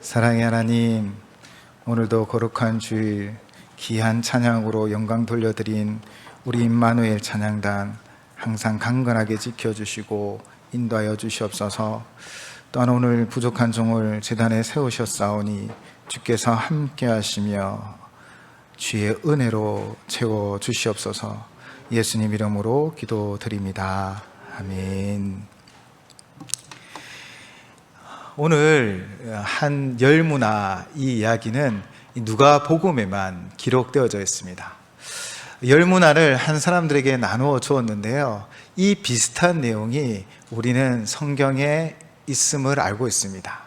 사랑의 하나님, 오늘도 거룩한 주일 귀한 찬양으로 영광 돌려드린 우리 임마누엘 찬양단 항상 강건하게 지켜주시고 인도하여 주시옵소서. 또한 오늘 부족한 종을 제단에 세우셨사오니 주께서 함께 하시며 주의 은혜로 채워주시옵소서. 예수님 이름으로 기도드립니다. 아멘. 오늘 한 열무나 이 이야기는 누가복음에만 기록되어져 있습니다. 열무나를 한 사람들에게 나누어 주었는데요, 이 비슷한 내용이 우리는 성경에 있음을 알고 있습니다.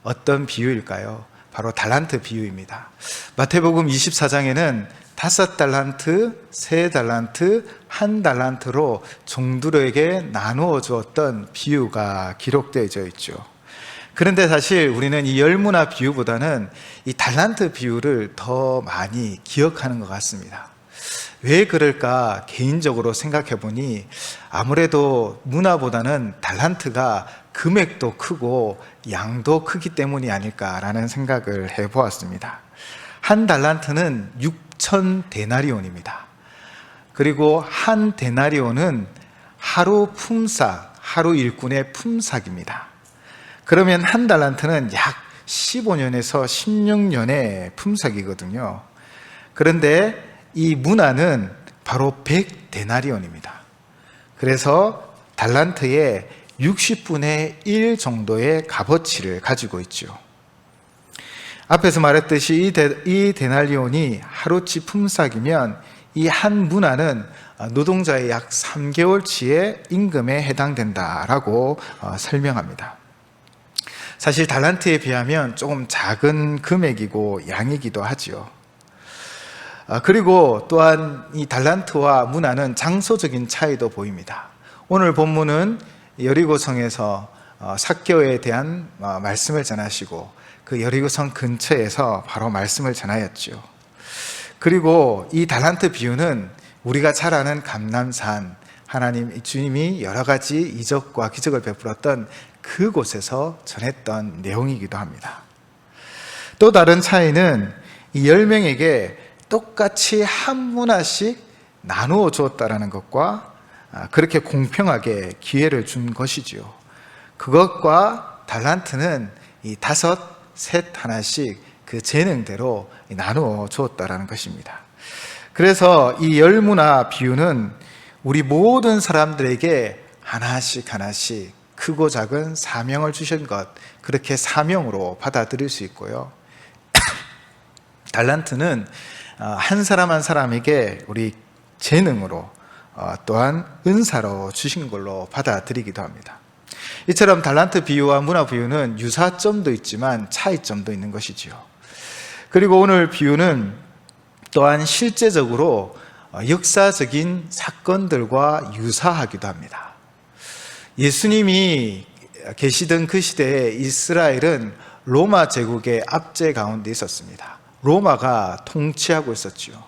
어떤 비유일까요? 바로 달란트 비유입니다. 마태복음 24장에는 5달란트, 3달란트, 1달란트로 종들에게 나누어 주었던 비유가 기록되어져 있죠. 그런데 사실 우리는 이 열무나 비유보다는 이 달란트 비유를 더 많이 기억하는 것 같습니다. 왜 그럴까 개인적으로 생각해 보니 아무래도 문화보다는 달란트가 금액도 크고 양도 크기 때문이 아닐까라는 생각을 해보았습니다. 한 달란트는 6천 데나리온입니다. 그리고 한 데나리온은 하루 품삯, 하루 일꾼의 품삯입니다. 그러면 한 달란트는 약 15년에서 16년의 품삯이거든요. 그런데 이 문화는 바로 100데나리온입니다. 그래서 달란트의 60분의 1 정도의 값어치를 가지고 있죠. 앞에서 말했듯이 이 데나리온이 하루치 품삯이면 이 한 문화는 노동자의 약 3개월치의 임금에 해당된다라고 설명합니다. 사실 달란트에 비하면 조금 작은 금액이고 양이기도 하지요. 그리고 또한 이 달란트와 문화는 장소적인 차이도 보입니다. 오늘 본문은 여리고성에서 삭개오에 대한 말씀을 전하시고 그 여리고성 근처에서 바로 말씀을 전하였죠. 그리고 이 달란트 비유는 우리가 잘 아는 감람산, 하나님 주님이 여러 가지 이적과 기적을 베풀었던 그곳에서 전했던 내용이기도 합니다. 또 다른 차이는 이 10명에게 똑같이 한 문화씩 나누어 주었다라는 것과 그렇게 공평하게 기회를 준 것이지요. 그것과 달란트는 이 5, 셋 하나씩 그 재능대로 나누어 주었다라는 것입니다. 그래서 이 열무나 비유는 우리 모든 사람들에게 하나씩 하나씩 크고 작은 사명을 주신 것, 그렇게 사명으로 받아들일 수 있고요. 달란트는 한 사람 한 사람에게 우리 재능으로 또한 은사로 주신 걸로 받아들이기도 합니다. 이처럼 달란트 비유와 문화 비유는 유사점도 있지만 차이점도 있는 것이지요. 그리고 오늘 비유는 또한 실제적으로 역사적인 사건들과 유사하기도 합니다. 예수님이 계시던 그 시대에 이스라엘은 로마 제국의 압제 가운데 있었습니다. 로마가 통치하고 있었지요.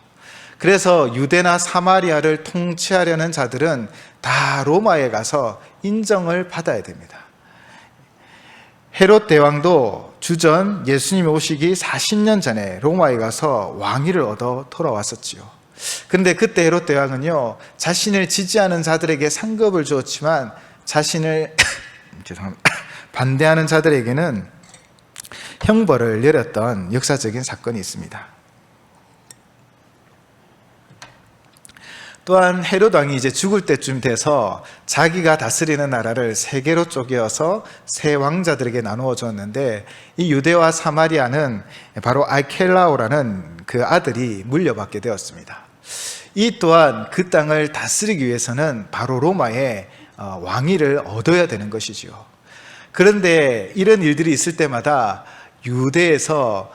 그래서 유대나 사마리아를 통치하려는 자들은 다 로마에 가서 인정을 받아야 됩니다. 헤롯 대왕도 주전 예수님이 오시기 40년 전에 로마에 가서 왕위를 얻어 돌아왔었지요. 그런데 그때 헤롯 대왕은요, 자신을 지지하는 자들에게 상급을 주었지만 자신을 반대하는 자들에게는 형벌을 내렸던 역사적인 사건이 있습니다. 또한 헤롯 왕이 이제 죽을 때쯤 돼서 자기가 다스리는 나라를 3개로 쪼개어서 3 왕자들에게 나누어 줬는데, 이 유대와 사마리아는 바로 아켈라오라는 그 아들이 물려받게 되었습니다. 이 또한 그 땅을 다스리기 위해서는 바로 로마의 왕위를 얻어야 되는 것이지요. 그런데 이런 일들이 있을 때마다 유대에서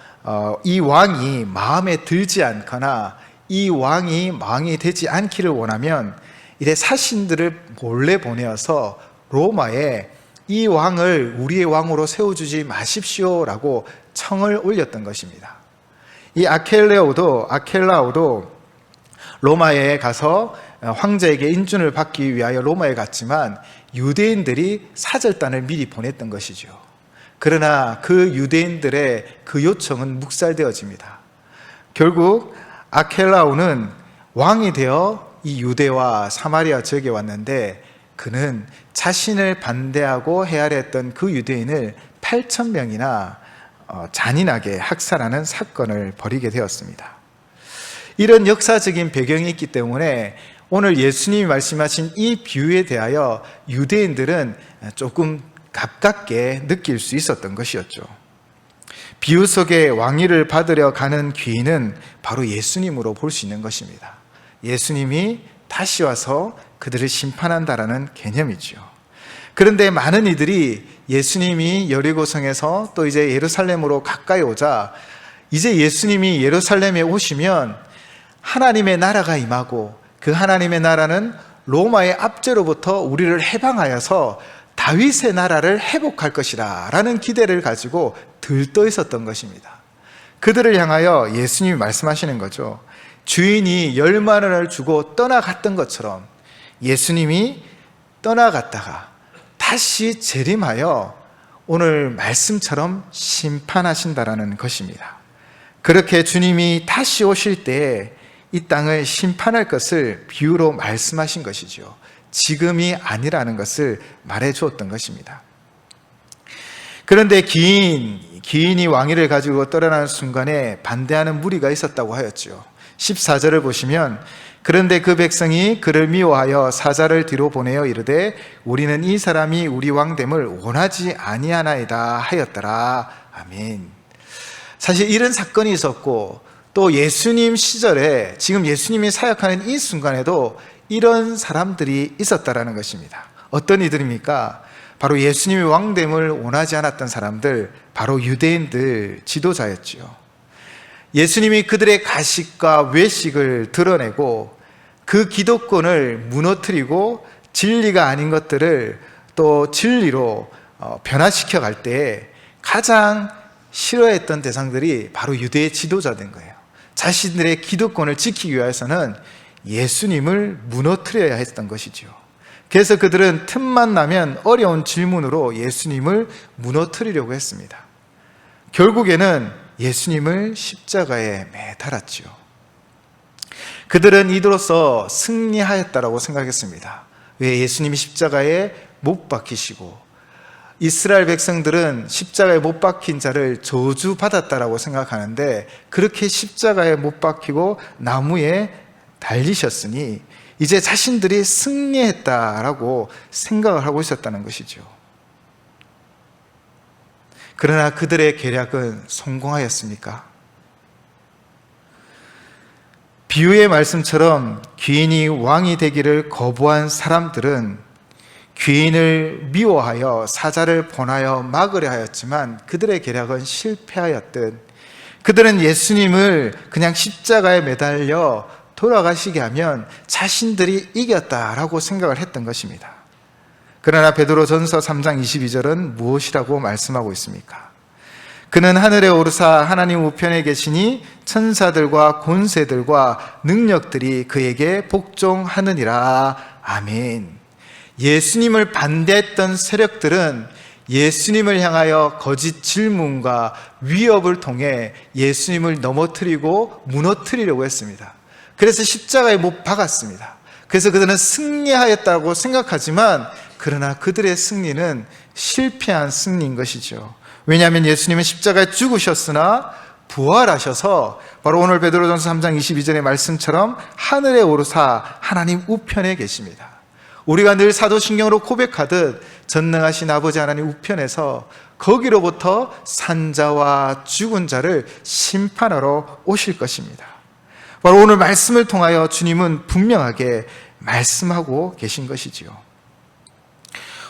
이 왕이 마음에 들지 않거나 이 왕이 되지 않기를 원하면 이래 사신들을 몰래 보내어서 로마에 이 왕을 우리의 왕으로 세워주지 마십시오라고 청을 올렸던 것입니다. 이 아켈라오도 로마에 가서 황제에게 인준을 받기 위하여 로마에 갔지만 유대인들이 사절단을 미리 보냈던 것이죠. 그러나 그 유대인들의 그 요청은 묵살되어집니다. 결국 아켈라오는 왕이 되어 이 유대와 사마리아 지역에 왔는데, 그는 자신을 반대하고 헤아렸던 그 유대인을 8,000명이나 잔인하게 학살하는 사건을 벌이게 되었습니다. 이런 역사적인 배경이 있기 때문에 오늘 예수님이 말씀하신 이 비유에 대하여 유대인들은 조금 가깝게 느낄 수 있었던 것이었죠. 비유 속에 왕위를 받으려 가는 귀인은 바로 예수님으로 볼 수 있는 것입니다. 예수님이 다시 와서 그들을 심판한다라는 개념이죠. 그런데 많은 이들이 예수님이 여리고성에서 또 이제 예루살렘으로 가까이 오자, 이제 예수님이 예루살렘에 오시면 하나님의 나라가 임하고, 그 하나님의 나라는 로마의 압제로부터 우리를 해방하여서 다윗의 나라를 회복할 것이라 라는 기대를 가지고 들떠 있었던 것입니다. 그들을 향하여 예수님이 말씀하시는 거죠. 주인이 10만 원을 주고 떠나갔던 것처럼 예수님이 떠나갔다가 다시 재림하여 오늘 말씀처럼 심판하신다라는 것입니다. 그렇게 주님이 다시 오실 때에 이 땅을 심판할 것을 비유로 말씀하신 것이죠. 지금이 아니라는 것을 말해 주었던 것입니다. 그런데 기인이 왕위를 가지고 떠나는 순간에 반대하는 무리가 있었다고 하였죠. 14절을 보시면, 그런데 그 백성이 그를 미워하여 사자를 뒤로 보내어 이르되 우리는 이 사람이 우리 왕됨을 원하지 아니하나이다 하였더라. 아멘. 사실 이런 사건이 있었고, 또 예수님 시절에 지금 예수님이 사역하는 이 순간에도 이런 사람들이 있었다라는 것입니다. 어떤 이들입니까? 바로 예수님이 왕됨을 원하지 않았던 사람들, 바로 유대인들 지도자였지요. 예수님이 그들의 가식과 외식을 드러내고 그 기독권을 무너뜨리고 진리가 아닌 것들을 또 진리로 변화시켜 갈 때에 가장 싫어했던 대상들이 바로 유대의 지도자된 거예요. 자신들의 기득권을 지키기 위해서는 예수님을 무너뜨려야 했던 것이죠. 그래서 그들은 틈만 나면 어려운 질문으로 예수님을 무너뜨리려고 했습니다. 결국에는 예수님을 십자가에 매달았죠. 그들은 이로써 승리하였다라고 생각했습니다. 왜? 예수님이 십자가에 못 박히시고, 이스라엘 백성들은 십자가에 못 박힌 자를 저주받았다라고 생각하는데, 그렇게 십자가에 못 박히고 나무에 달리셨으니 이제 자신들이 승리했다라고 생각을 하고 있었다는 것이죠. 그러나 그들의 계략은 성공하였습니까? 비유의 말씀처럼 귀인이 왕이 되기를 거부한 사람들은 귀인을 미워하여 사자를 보내어 막으려 하였지만 그들의 계략은 실패하였듯, 그들은 예수님을 그냥 십자가에 매달려 돌아가시게 하면 자신들이 이겼다라고 생각을 했던 것입니다. 그러나 베드로전서 3장 22절은 무엇이라고 말씀하고 있습니까? 그는 하늘에 오르사 하나님 우편에 계시니 천사들과 권세들과 능력들이 그에게 복종하느니라. 아멘. 예수님을 반대했던 세력들은 예수님을 향하여 거짓 질문과 위협을 통해 예수님을 넘어뜨리고 무너뜨리려고 했습니다. 그래서 십자가에 못 박았습니다. 그래서 그들은 승리하였다고 생각하지만, 그러나 그들의 승리는 실패한 승리인 것이죠. 왜냐하면 예수님은 십자가에 죽으셨으나 부활하셔서 바로 오늘 베드로전서 3장 22절의 말씀처럼 하늘에 오르사 하나님 우편에 계십니다. 우리가 늘 사도신경으로 고백하듯 전능하신 아버지 하나님 우편에서 거기로부터 산자와 죽은 자를 심판하러 오실 것입니다. 바로 오늘 말씀을 통하여 주님은 분명하게 말씀하고 계신 것이지요.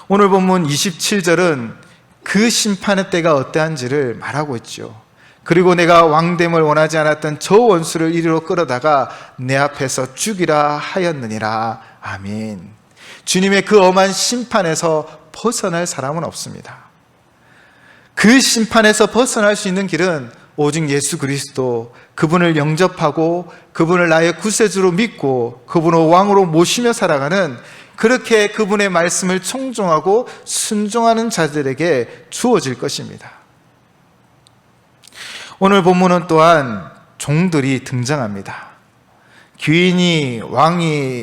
오늘 본문 27절은 그 심판의 때가 어떠한지를 말하고 있죠. 그리고 내가 왕됨을 원하지 않았던 저 원수를 이리로 끌어다가 내 앞에서 죽이라 하였느니라. 아멘. 주님의 그 엄한 심판에서 벗어날 사람은 없습니다. 그 심판에서 벗어날 수 있는 길은 오직 예수 그리스도, 그분을 영접하고 그분을 나의 구세주로 믿고 그분을 왕으로 모시며 살아가는 그렇게 그분의 말씀을 청종하고 순종하는 자들에게 주어질 것입니다. 오늘 본문은 또한 종들이 등장합니다. 귀인이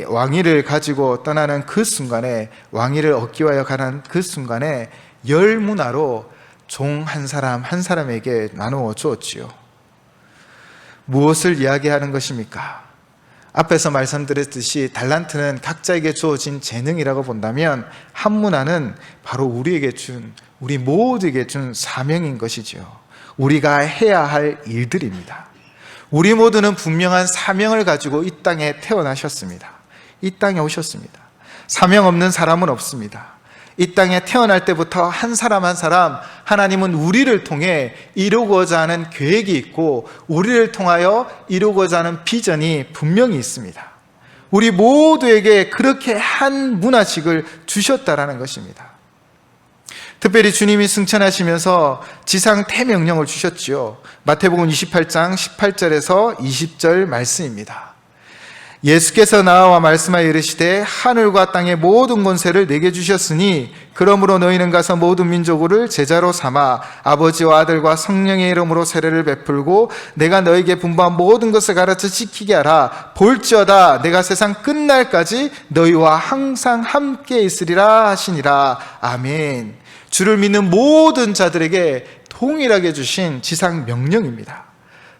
왕위를 가지고 떠나는 그 순간에, 왕위를 얻기 위하여 가는 그 순간에 10문화로 종 한 사람 한 사람에게 나누어 주었지요. 무엇을 이야기하는 것입니까? 앞에서 말씀드렸듯이 달란트는 각자에게 주어진 재능이라고 본다면 한 문화는 바로 우리 모두에게 준 사명인 것이지요. 우리가 해야 할 일들입니다. 우리 모두는 분명한 사명을 가지고 이 땅에 태어나셨습니다. 이 땅에 오셨습니다. 사명 없는 사람은 없습니다. 이 땅에 태어날 때부터 한 사람 한 사람 하나님은 우리를 통해 이루고자 하는 계획이 있고 우리를 통하여 이루고자 하는 비전이 분명히 있습니다. 우리 모두에게 그렇게 한 문화식을 주셨다라는 것입니다. 특별히 주님이 승천하시면서 지상 태명령을 주셨지요. 마태복음 28장 18절에서 20절 말씀입니다. 예수께서 나와 말씀하여 이르시되 하늘과 땅의 모든 권세를 내게 주셨으니 그러므로 너희는 가서 모든 민족을 제자로 삼아 아버지와 아들과 성령의 이름으로 세례를 베풀고 내가 너희에게 분부한 모든 것을 가르쳐 지키게 하라. 볼지어다 내가 세상 끝날까지 너희와 항상 함께 있으리라 하시니라. 아멘. 주를 믿는 모든 자들에게 동일하게 주신 지상 명령입니다.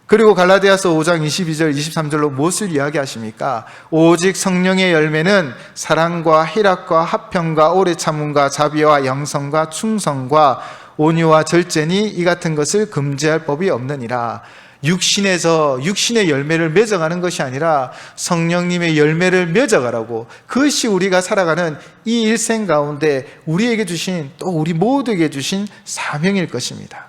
그리고 갈라디아서 5장 22절 23절로 무엇을 이야기하십니까? 오직 성령의 열매는 사랑과 희락과 화평과 오래 참음과 자비와 양성과 충성과 온유와 절제니 이 같은 것을 금지할 법이 없느니라. 육신의 열매를 맺어가는 것이 아니라 성령님의 열매를 맺어가라고, 그것이 우리가 살아가는 이 일생 가운데 우리에게 주신, 또 우리 모두에게 주신 사명일 것입니다.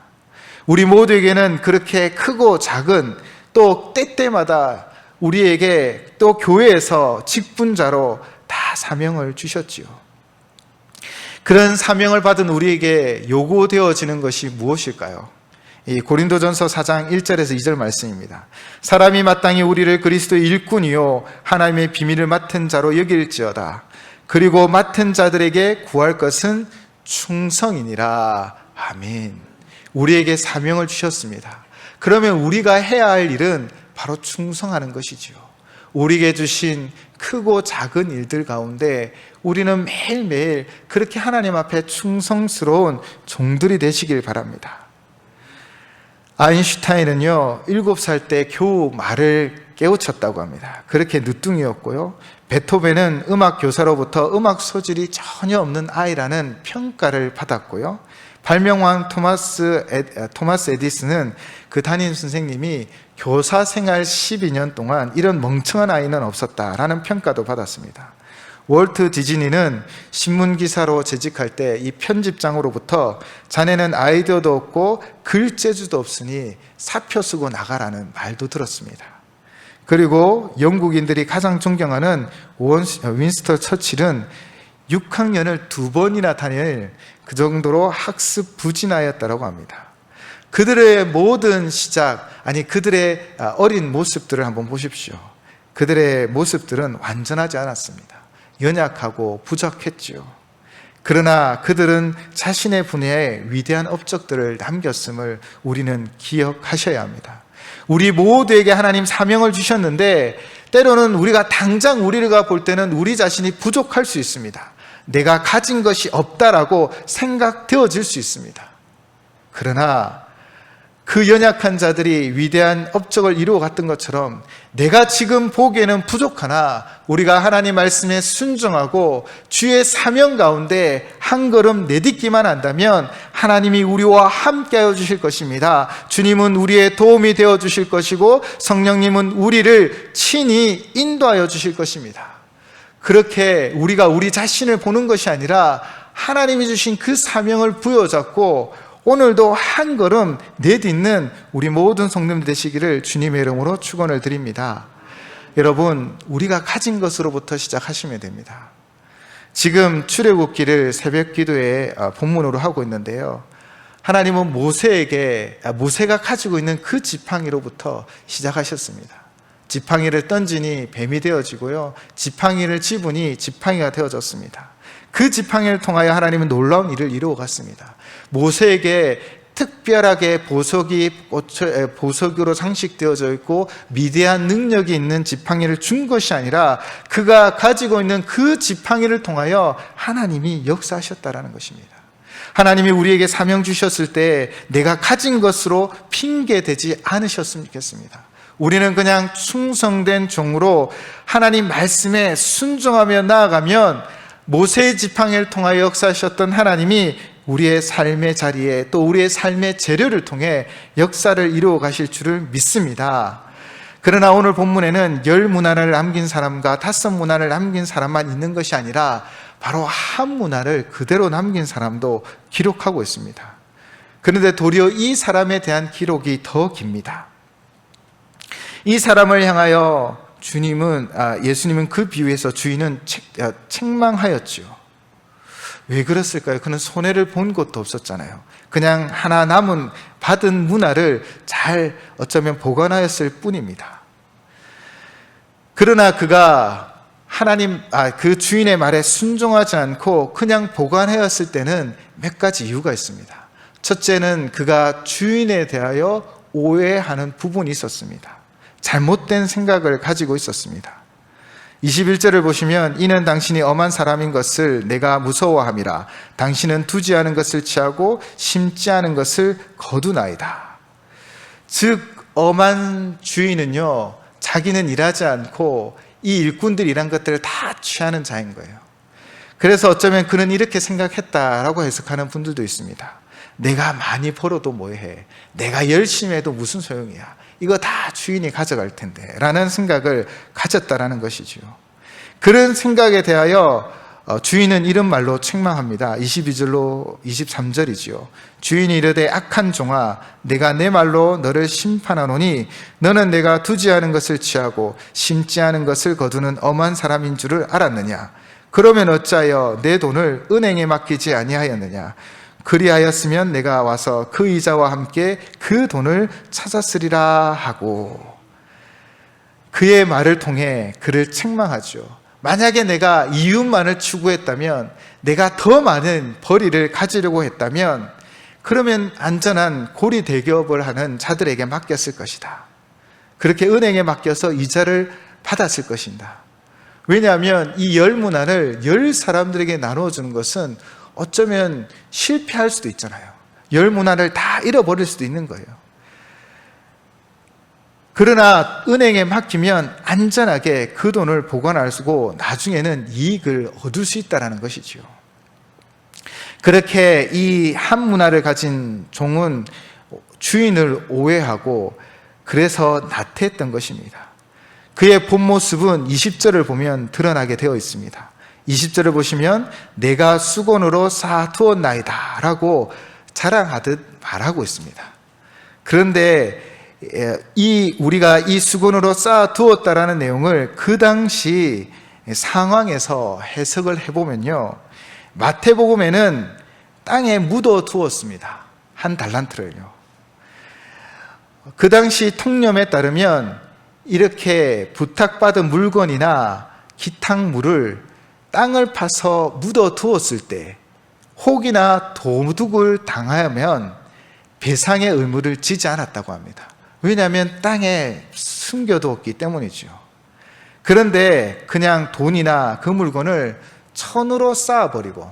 우리 모두에게는 그렇게 크고 작은, 또 때때마다 우리에게 또 교회에서 직분자로 다 사명을 주셨지요. 그런 사명을 받은 우리에게 요구되어지는 것이 무엇일까요? 이 고린도전서 4장 1절에서 2절 말씀입니다. 사람이 마땅히 우리를 그리스도의 일꾼이요 하나님의 비밀을 맡은 자로 여길지어다. 그리고 맡은 자들에게 구할 것은 충성이니라. 아멘. 우리에게 사명을 주셨습니다. 그러면 우리가 해야 할 일은 바로 충성하는 것이지요. 우리에게 주신 크고 작은 일들 가운데 우리는 매일매일 그렇게 하나님 앞에 충성스러운 종들이 되시길 바랍니다. 아인슈타인은요 7살 때 겨우 말을 깨우쳤다고 합니다. 그렇게 늦둥이였고요, 베토벤은 음악 교사로부터 음악 소질이 전혀 없는 아이라는 평가를 받았고요, 발명왕 토마스 에디슨은 그 담임 선생님이 교사 생활 12년 동안 이런 멍청한 아이는 없었다라는 평가도 받았습니다. 월트 디즈니는 신문기사로 재직할 때 이 편집장으로부터 자네는 아이디어도 없고 글재주도 없으니 사표 쓰고 나가라는 말도 들었습니다. 그리고 영국인들이 가장 존경하는 윈스턴 처칠은 6학년을 2번이나 다닐 그 정도로 학습 부진하였다고 합니다. 그들의 모든 시작, 그들의 어린 모습들을 한번 보십시오. 그들의 모습들은 완전하지 않았습니다. 연약하고 부족했지요. 그러나 그들은 자신의 분야에 위대한 업적들을 남겼음을 우리는 기억하셔야 합니다. 우리 모두에게 하나님 사명을 주셨는데 때로는 우리가 당장 우리가 볼 때는 우리 자신이 부족할 수 있습니다. 내가 가진 것이 없다라고 생각되어질 수 있습니다. 그러나 그 연약한 자들이 위대한 업적을 이루어갔던 것처럼 내가 지금 보기에는 부족하나 우리가 하나님 말씀에 순종하고 주의 사명 가운데 한 걸음 내딛기만 한다면 하나님이 우리와 함께하여 주실 것입니다. 주님은 우리의 도움이 되어 주실 것이고 성령님은 우리를 친히 인도하여 주실 것입니다. 그렇게 우리가 우리 자신을 보는 것이 아니라 하나님이 주신 그 사명을 부여잡고 오늘도 한 걸음 내딛는 우리 모든 성도님 되시기를 주님의 이름으로 축원을 드립니다. 여러분, 우리가 가진 것으로부터 시작하시면 됩니다. 지금 출애굽기를 새벽 기도의 본문으로 하고 있는데요, 하나님은 모세가 가지고 있는 그 지팡이로부터 시작하셨습니다. 지팡이를 던지니 뱀이 되어지고요, 지팡이를 집으니 지팡이가 되어졌습니다. 그 지팡이를 통하여 하나님은 놀라운 일을 이루어 갔습니다. 모세에게 특별하게 보석으로 장식되어져 있고 미대한 능력이 있는 지팡이를 준 것이 아니라 그가 가지고 있는 그 지팡이를 통하여 하나님이 역사하셨다라는 것입니다. 하나님이 우리에게 사명 주셨을 때 내가 가진 것으로 핑계대지 않으셨으면 좋겠습니다. 우리는 그냥 충성된 종으로 하나님 말씀에 순종하며 나아가면 모세의 지팡이를 통하여 역사하셨던 하나님이 우리의 삶의 자리에 또 우리의 삶의 재료를 통해 역사를 이루어 가실 줄을 믿습니다. 그러나 오늘 본문에는 10문화를 남긴 사람과 5문화를 남긴 사람만 있는 것이 아니라 바로 한 문화를 그대로 남긴 사람도 기록하고 있습니다. 그런데 도리어 이 사람에 대한 기록이 더 깁니다. 이 사람을 향하여 예수님은 그 비유에서 주인은 책망하였지요. 왜 그랬을까요? 그는 손해를 본 것도 없었잖아요. 그냥 하나 받은 문화를 잘 어쩌면 보관하였을 뿐입니다. 그러나 그가 그 주인의 말에 순종하지 않고 그냥 보관하였을 때는 몇 가지 이유가 있습니다. 첫째는 그가 주인에 대하여 오해하는 부분이 있었습니다. 잘못된 생각을 가지고 있었습니다. 21절을 보시면 이는 당신이 엄한 사람인 것을 내가 무서워함이라. 당신은 두지 않은 것을 취하고 심지 않은 것을 거두나이다. 즉 엄한 주인은요, 자기는 일하지 않고 이 일꾼들이 일한 것들을 다 취하는 자인 거예요. 그래서 어쩌면 그는 이렇게 생각했다라고 해석하는 분들도 있습니다. 내가 많이 벌어도 뭐해, 내가 열심히 해도 무슨 소용이야, 이거 다 주인이 가져갈 텐데 라는 생각을 가졌다라는 것이죠. 그런 생각에 대하여 주인은 이런 말로 책망합니다. 22절로 23절이지요. 주인이 이르되 악한 종아, 내가 내 말로 너를 심판하노니 너는 내가 두지 않은 것을 취하고 심지 않은 것을 거두는 엄한 사람인 줄을 알았느냐? 그러면 어찌하여 내 돈을 은행에 맡기지 아니하였느냐? 그리하였으면 내가 와서 그 이자와 함께 그 돈을 찾았으리라 하고, 그의 말을 통해 그를 책망하죠. 만약에 내가 이윤만을 추구했다면, 내가 더 많은 벌이를 가지려고 했다면, 그러면 안전한 고리 대기업을 하는 자들에게 맡겼을 것이다. 그렇게 은행에 맡겨서 이자를 받았을 것이다. 왜냐하면 이 10문화를 10사람들에게 나눠주는 것은 어쩌면 실패할 수도 있잖아요. 10문화를 다 잃어버릴 수도 있는 거예요. 그러나 은행에 맡기면 안전하게 그 돈을 보관할 수고 나중에는 이익을 얻을 수 있다는 것이지요. 그렇게 이 한 문화를 가진 종은 주인을 오해하고 그래서 나태했던 것입니다. 그의 본 모습은 20절을 보면 드러나게 되어 있습니다. 20절을 보시면 내가 수건으로 쌓아두었나이다 라고 자랑하듯 말하고 있습니다. 그런데 우리가 이 수건으로 쌓아두었다라는 내용을 그 당시 상황에서 해석을 해보면요, 마태복음에는 땅에 묻어두었습니다. 한 달란트를요. 그 당시 통념에 따르면 이렇게 부탁받은 물건이나 기탁물을 땅을 파서 묻어두었을 때 혹이나 도둑을 당하면 배상의 의무를 지지 않았다고 합니다. 왜냐하면 땅에 숨겨두었기 때문이죠. 그런데 그냥 돈이나 그 물건을 천으로 쌓아버리고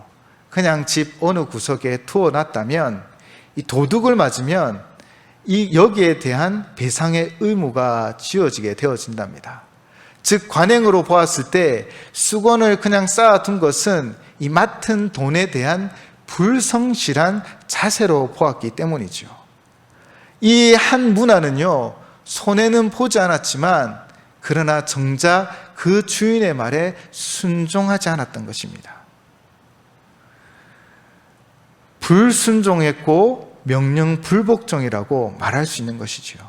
그냥 집 어느 구석에 두어놨다면 이 도둑을 맞으면 여기에 대한 배상의 의무가 지어지게 되어진답니다. 즉 관행으로 보았을 때 수건을 그냥 쌓아둔 것은 이 맡은 돈에 대한 불성실한 자세로 보았기 때문이죠. 이 한 문화는요, 손해는 보지 않았지만 그러나 정작 그 주인의 말에 순종하지 않았던 것입니다. 불순종했고 명령 불복종이라고 말할 수 있는 것이지요.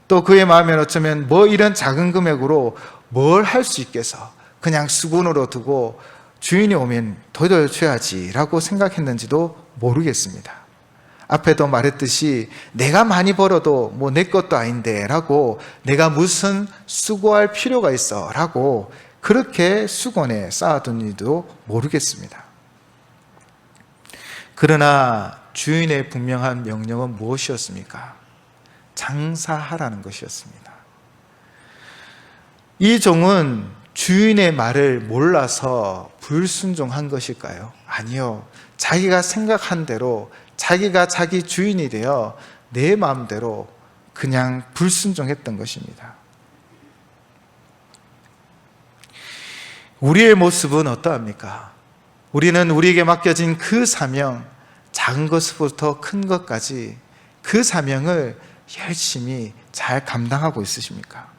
또 그의 마음엔 어쩌면 이런 작은 금액으로 뭘 할 수 있겠어, 그냥 수건으로 두고 주인이 오면 도둑을 쳐야지 라고 생각했는지도 모르겠습니다. 앞에도 말했듯이 내가 많이 벌어도 뭐 내 것도 아닌데 라고, 내가 무슨 수고할 필요가 있어 라고 그렇게 수건에 쌓아둔 이도 모르겠습니다. 그러나 주인의 분명한 명령은 무엇이었습니까? 장사하라는 것이었습니다. 이 종은 주인의 말을 몰라서 불순종한 것일까요? 아니요. 자기가 생각한 대로, 자기가 자기 주인이 되어 내 마음대로 그냥 불순종했던 것입니다. 우리의 모습은 어떠합니까? 우리는 우리에게 맡겨진 그 사명, 작은 것부터 큰 것까지 그 사명을 열심히 잘 감당하고 있으십니까?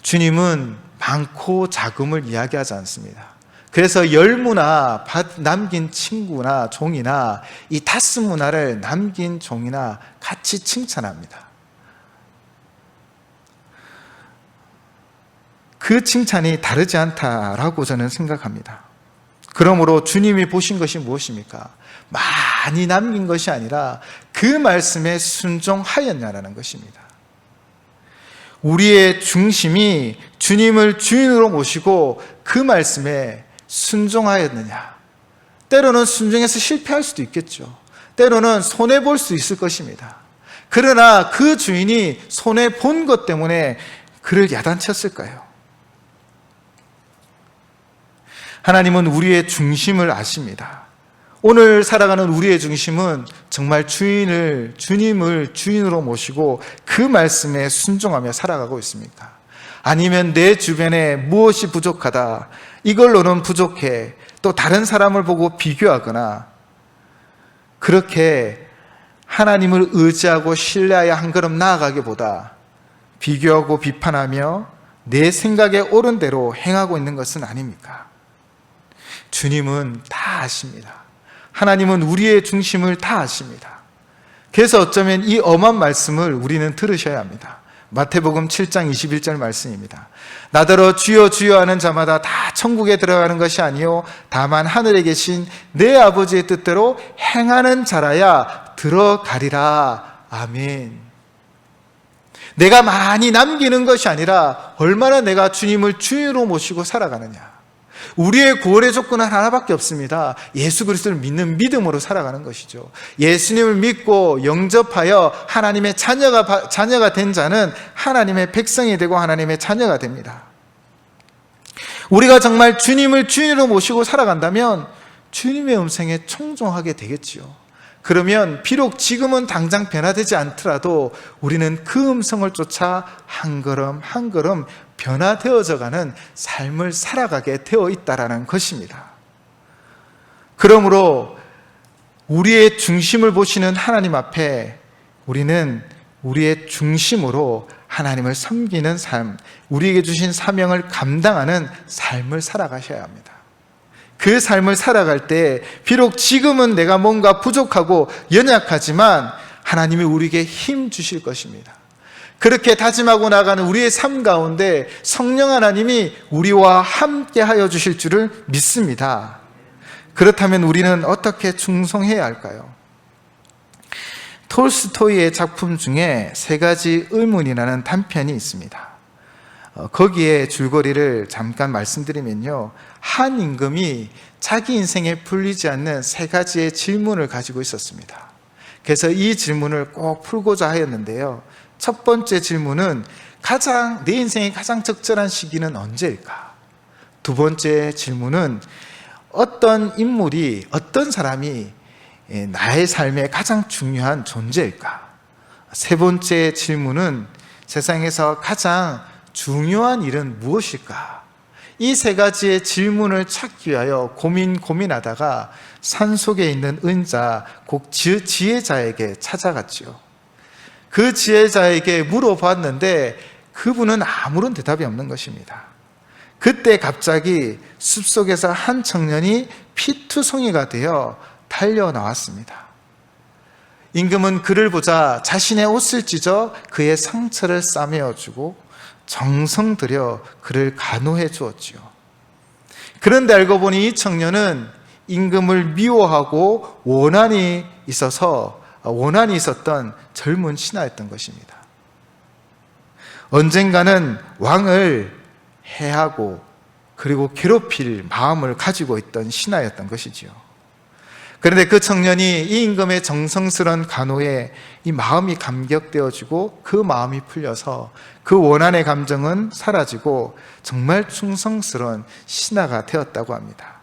주님은 많고 작음을 이야기하지 않습니다. 그래서 열무나 남긴 친구나 종이나 이 다스 문화를 남긴 종이나 같이 칭찬합니다. 그 칭찬이 다르지 않다라고 저는 생각합니다. 그러므로 주님이 보신 것이 무엇입니까? 많이 남긴 것이 아니라 그 말씀에 순종하였냐라는 것입니다. 우리의 중심이 주님을 주인으로 모시고 그 말씀에 순종하였느냐. 때로는 순종해서 실패할 수도 있겠죠. 때로는 손해볼 수 있을 것입니다. 그러나 그 주인이 손해본 것 때문에 그를 야단쳤을까요? 하나님은 우리의 중심을 아십니다. 오늘 살아가는 우리의 중심은 정말 주님을 주인으로 모시고 그 말씀에 순종하며 살아가고 있습니까? 아니면 내 주변에 무엇이 부족하다, 이걸로는 부족해, 또 다른 사람을 보고 비교하거나 그렇게 하나님을 의지하고 신뢰하여 한 걸음 나아가기보다 비교하고 비판하며 내 생각에 옳은 대로 행하고 있는 것은 아닙니까? 주님은 다 아십니다. 하나님은 우리의 중심을 다 아십니다. 그래서 어쩌면 이 엄한 말씀을 우리는 들으셔야 합니다. 마태복음 7장 21절 말씀입니다. 나더러 주여 주여 하는 자마다 다 천국에 들어가는 것이 아니요 다만 하늘에 계신 내 아버지의 뜻대로 행하는 자라야 들어가리라. 아멘. 내가 많이 남기는 것이 아니라 얼마나 내가 주님을 주인으로 모시고 살아가느냐. 우리의 구원의 조건은 하나밖에 없습니다. 예수 그리스도를 믿는 믿음으로 살아가는 것이죠. 예수님을 믿고 영접하여 하나님의 자녀가 된 자는 하나님의 백성이 되고 하나님의 자녀가 됩니다. 우리가 정말 주님을 주인으로 모시고 살아간다면 주님의 음성에 청종하게 되겠지요. 그러면 비록 지금은 당장 변화되지 않더라도 우리는 그 음성을 쫓아 한 걸음 한 걸음 변화되어져가는 삶을 살아가게 되어 있다는 것입니다. 그러므로 우리의 중심을 보시는 하나님 앞에 우리는 우리의 중심으로 하나님을 섬기는 삶, 우리에게 주신 사명을 감당하는 삶을 살아가셔야 합니다. 그 삶을 살아갈 때 비록 지금은 내가 뭔가 부족하고 연약하지만 하나님이 우리에게 힘 주실 것입니다. 그렇게 다짐하고 나가는 우리의 삶 가운데 성령 하나님이 우리와 함께 하여 주실 줄을 믿습니다. 그렇다면 우리는 어떻게 충성해야 할까요? 톨스토이의 작품 중에 3가지 의문이라는 단편이 있습니다. 거기에 줄거리를 잠깐 말씀드리면요, 한 임금이 자기 인생에 풀리지 않는 3가지의 질문을 가지고 있었습니다. 그래서 이 질문을 꼭 풀고자 하였는데요, 첫 번째 질문은 내 인생의 가장 적절한 시기는 언제일까? 두 번째 질문은 어떤 인물이, 어떤 사람이 나의 삶의 가장 중요한 존재일까? 세 번째 질문은 세상에서 가장 중요한 일은 무엇일까? 이 3가지의 질문을 찾기 위하여 고민하다가 산속에 있는 은자, 곧 지혜자에게 찾아갔지요. 그 지혜자에게 물어봤는데 그분은 아무런 대답이 없는 것입니다. 그때 갑자기 숲속에서 한 청년이 피투성이가 되어 달려나왔습니다. 임금은 그를 보자 자신의 옷을 찢어 그의 상처를 싸매어주고 정성 들여 그를 간호해 주었지요. 그런데 알고 보니 이 청년은 임금을 미워하고 원한이 있었던 젊은 신하였던 것입니다. 언젠가는 왕을 해하고 그리고 괴롭힐 마음을 가지고 있던 신하였던 것이지요. 그런데 그 청년이 이 임금의 정성스러운 간호에 이 마음이 감격되어지고 그 마음이 풀려서 그 원한의 감정은 사라지고 정말 충성스러운 신하가 되었다고 합니다.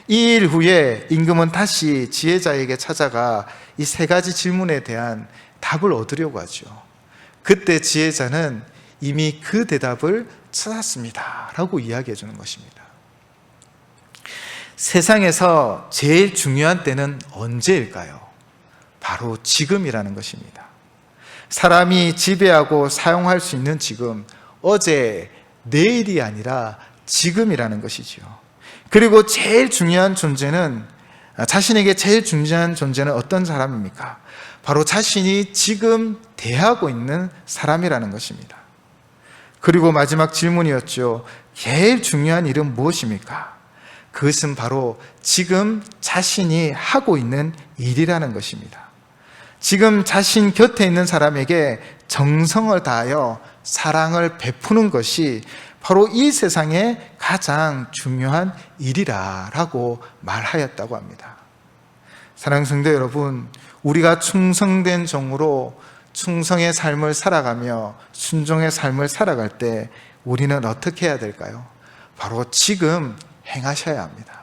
이 일 후에 임금은 다시 지혜자에게 찾아가 이 세 가지 질문에 대한 답을 얻으려고 하죠. 그때 지혜자는 이미 그 대답을 찾았습니다 라고 이야기해 주는 것입니다. 세상에서 제일 중요한 때는 언제일까요? 바로 지금이라는 것입니다. 사람이 지배하고 사용할 수 있는 지금, 어제, 내일이 아니라 지금이라는 것이지요. 그리고 자신에게 제일 중요한 존재는 어떤 사람입니까? 바로 자신이 지금 대하고 있는 사람이라는 것입니다. 그리고 마지막 질문이었죠. 제일 중요한 일은 무엇입니까? 그것은 바로 지금 자신이 하고 있는 일이라는 것입니다. 지금 자신 곁에 있는 사람에게 정성을 다하여 사랑을 베푸는 것이 바로 이 세상의 가장 중요한 일이라고 말하였다고 합니다. 사랑하는 성도 여러분, 우리가 충성된 종으로 충성의 삶을 살아가며 순종의 삶을 살아갈 때 우리는 어떻게 해야 될까요? 바로 지금 행하셔야 합니다.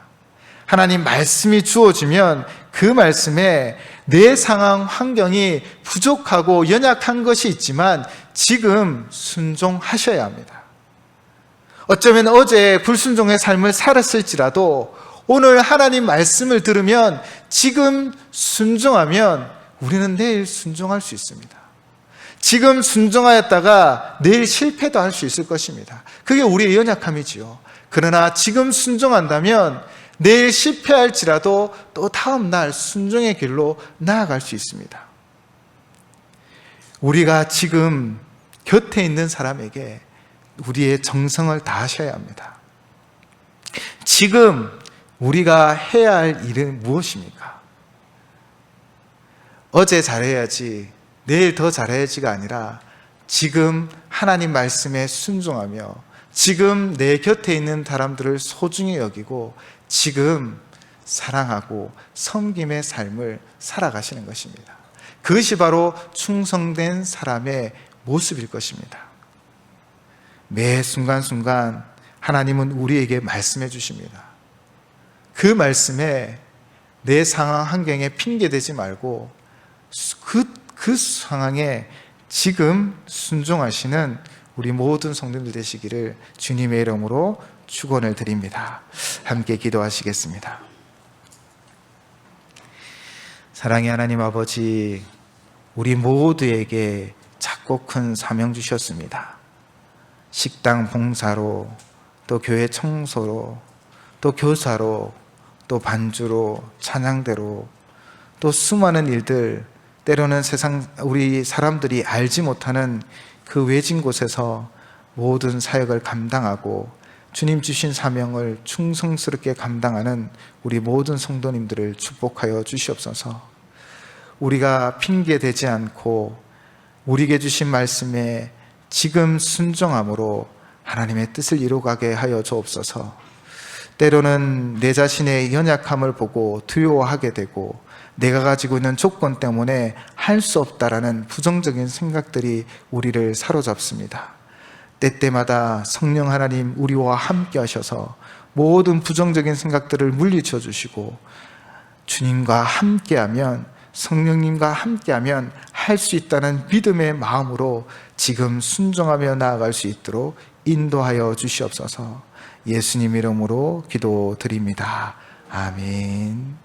하나님 말씀이 주어지면 그 말씀에 내 상황, 환경이 부족하고 연약한 것이 있지만 지금 순종하셔야 합니다. 어쩌면 어제 불순종의 삶을 살았을지라도 오늘 하나님 말씀을 들으면 지금 순종하면 우리는 내일 순종할 수 있습니다. 지금 순종하였다가 내일 실패도 할 수 있을 것입니다. 그게 우리의 연약함이지요. 그러나 지금 순종한다면 내일 실패할지라도 또 다음 날 순종의 길로 나아갈 수 있습니다. 우리가 지금 곁에 있는 사람에게 우리의 정성을 다하셔야 합니다. 지금 우리가 해야 할 일은 무엇입니까? 어제 잘해야지, 내일 더 잘해야지가 아니라 지금 하나님 말씀에 순종하며 지금 내 곁에 있는 사람들을 소중히 여기고 지금 사랑하고 섬김의 삶을 살아가시는 것입니다. 그것이 바로 충성된 사람의 모습일 것입니다. 매 순간순간 하나님은 우리에게 말씀해 주십니다. 그 말씀에 내 상황 환경에 핑계대지 말고 그 상황에 지금 순종하시는 우리 모든 성도들 되시기를 주님의 이름으로 축원을 드립니다. 함께 기도하시겠습니다. 사랑의 하나님 아버지, 우리 모두에게 작고 큰 사명 주셨습니다. 식당 봉사로, 또 교회 청소로, 또 교사로, 또 반주로, 찬양대로, 또 수많은 일들, 때로는 세상 우리 사람들이 알지 못하는 그 외진 곳에서 모든 사역을 감당하고 주님 주신 사명을 충성스럽게 감당하는 우리 모든 성도님들을 축복하여 주시옵소서. 우리가 핑계대지 않고 우리에게 주신 말씀에 지금 순종함으로 하나님의 뜻을 이루어가게 하여 주옵소서. 때로는 내 자신의 연약함을 보고 두려워하게 되고 내가 가지고 있는 조건 때문에 할 수 없다라는 부정적인 생각들이 우리를 사로잡습니다. 때때마다 성령 하나님 우리와 함께 하셔서 모든 부정적인 생각들을 물리쳐 주시고 주님과 함께하면, 성령님과 함께하면 할 수 있다는 믿음의 마음으로 지금 순종하며 나아갈 수 있도록 인도하여 주시옵소서. 예수님 이름으로 기도드립니다. 아멘.